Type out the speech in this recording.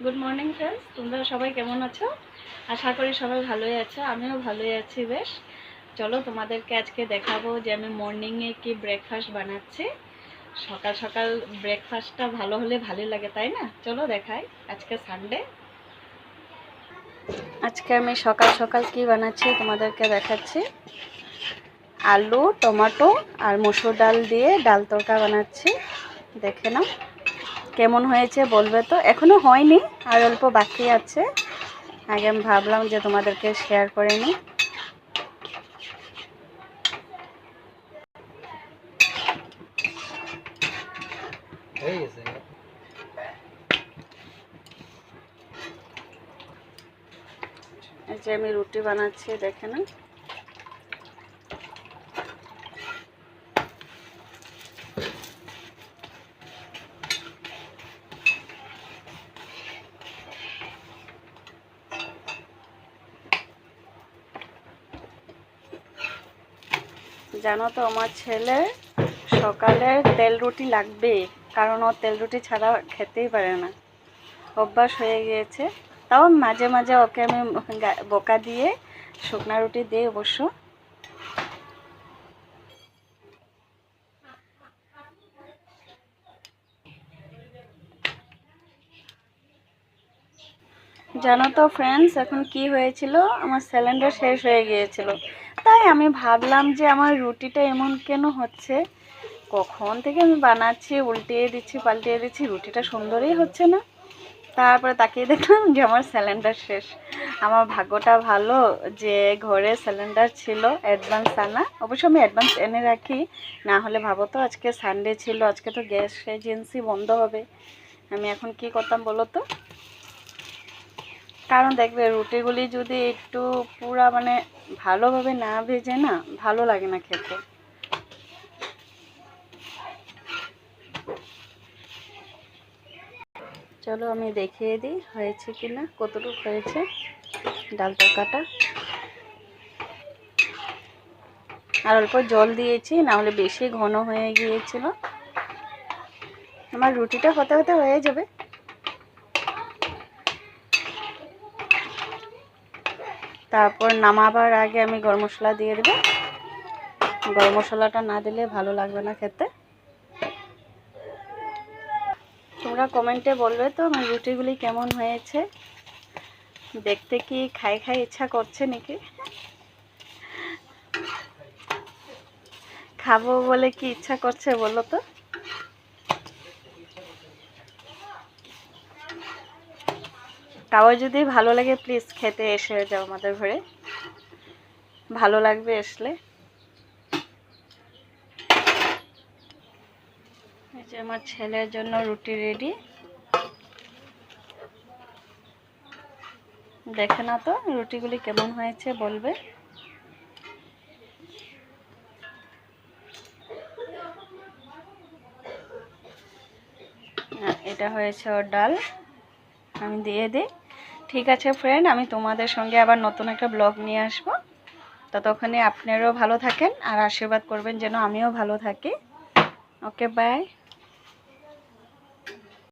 Good morning friends, তোমরা সবাই কেমন আছো? আশা করি সবাই ভালোই আছো। আমিও ভালোই আছি বেশ। চলো তোমাদেরকে আজকে দেখাবো যে আমি মর্নিংয়ে কি ব্রেকফাস্ট বানাচ্ছি। সকাল সকাল ব্রেকফাস্টটা ভালো হলে ভালোই লাগে, তাই না? চলো দেখাই। আজকে সানডে। আজকে আমি সকাল সকাল কি বানাচ্ছি তোমাদেরকে দেখাচ্ছি। আলু, টমেটো আর মসুর ডাল দিয়ে ডাল তরকা বানাচ্ছি। দেখে নাও কেমন হয়েছে বলবে তো। এখনো হয়নি, আর অল্প বাকি আছে। আগে আমি ভাবলাম যে তোমাদেরকে শেয়ার করে নিই। এই যে আমি রুটি বানাচ্ছি, দেখে না। জানো তো আমার ছেলে সকালে তেল রুটি লাগবে, কারণ ও তেল রুটি ছাড়া খেতেই পারে না, অভ্যাস হয়ে গিয়েছে। তাও মাঝে মাঝে ওকে আমি বকা দিয়ে শুকনা রুটি দিই অবশ্য। জানো তো ফ্রেন্ডস, এখন কি হয়েছিল, আমার সিলিন্ডার শেষ হয়ে গিয়েছিল। তাই আমি ভাবলাম যে আমার রুটিটা এমন কেন হচ্ছে। কখন থেকে আমি বানাচ্ছি, উল্টিয়ে দিচ্ছি পাল্টিয়ে দিচ্ছি, রুটিটা সুন্দরই হচ্ছে না। তারপরে তাকিয়ে দেখলাম যে আমার সিলিন্ডার শেষ। আমার ভাগ্যটা ভালো যে ঘরে সিলিন্ডার ছিল অ্যাডভান্স আনা। অবশ্য আমি অ্যাডভান্স এনে রাখি, না হলে ভাবো তো আজকে সানডে ছিল, আজকে তো গ্যাস এজেন্সি বন্ধ হবে। আমি এখন কি করতাম বলো তো। কারণ দেখবে রুটিগুলি যদি একটু পুরা ভালোভাবে না ভেজে না, ভালো লাগে না খেতে। চলো আমি দেখিয়ে দিই হয়েছে কি না, কতটুকু হয়েছে ডাল তরকাটা। আর অল্প জল দিয়েছি, না হলে বেশি ঘন হয়ে গিয়েছিল। আমার রুটিটা হতে হতে হয়ে যাবে। তারপর নামাবার আগে আমি গরম মশলা দিয়ে দেবো। গরম মশলাটা না দিলে ভালো লাগবে না খেতে। তোমরা কমেন্টে বলবে তো আমার রুটিগুলি কেমন হয়েছে। দেখতে কি খাই খাই ইচ্ছা করছে নাকি? খাবো বলে কি ইচ্ছা করছে বলো তো। কারো যদি ভালো লাগে প্লিজ খেতে এসে যাও আমাদের ঘরে, ভালো লাগবে আসলে। এই যে আমার ছেলের জন্য রুটি রেডি। দেখে না তো রুটিগুলি কেমন হয়েছে বলবে। এটা হয়েছে ওর ডাল, আমি দিয়ে দিই। ঠিক আছে ফ্রেন্ড, আমি তোমাদের সঙ্গে আবার নতুন একটা ব্লগ নিয়ে আসবো। ততক্ষণে আপনারাও ভালো থাকেন আর আশীর্বাদ করবেন যেন আমিও ভালো থাকি। ওকে, বাই।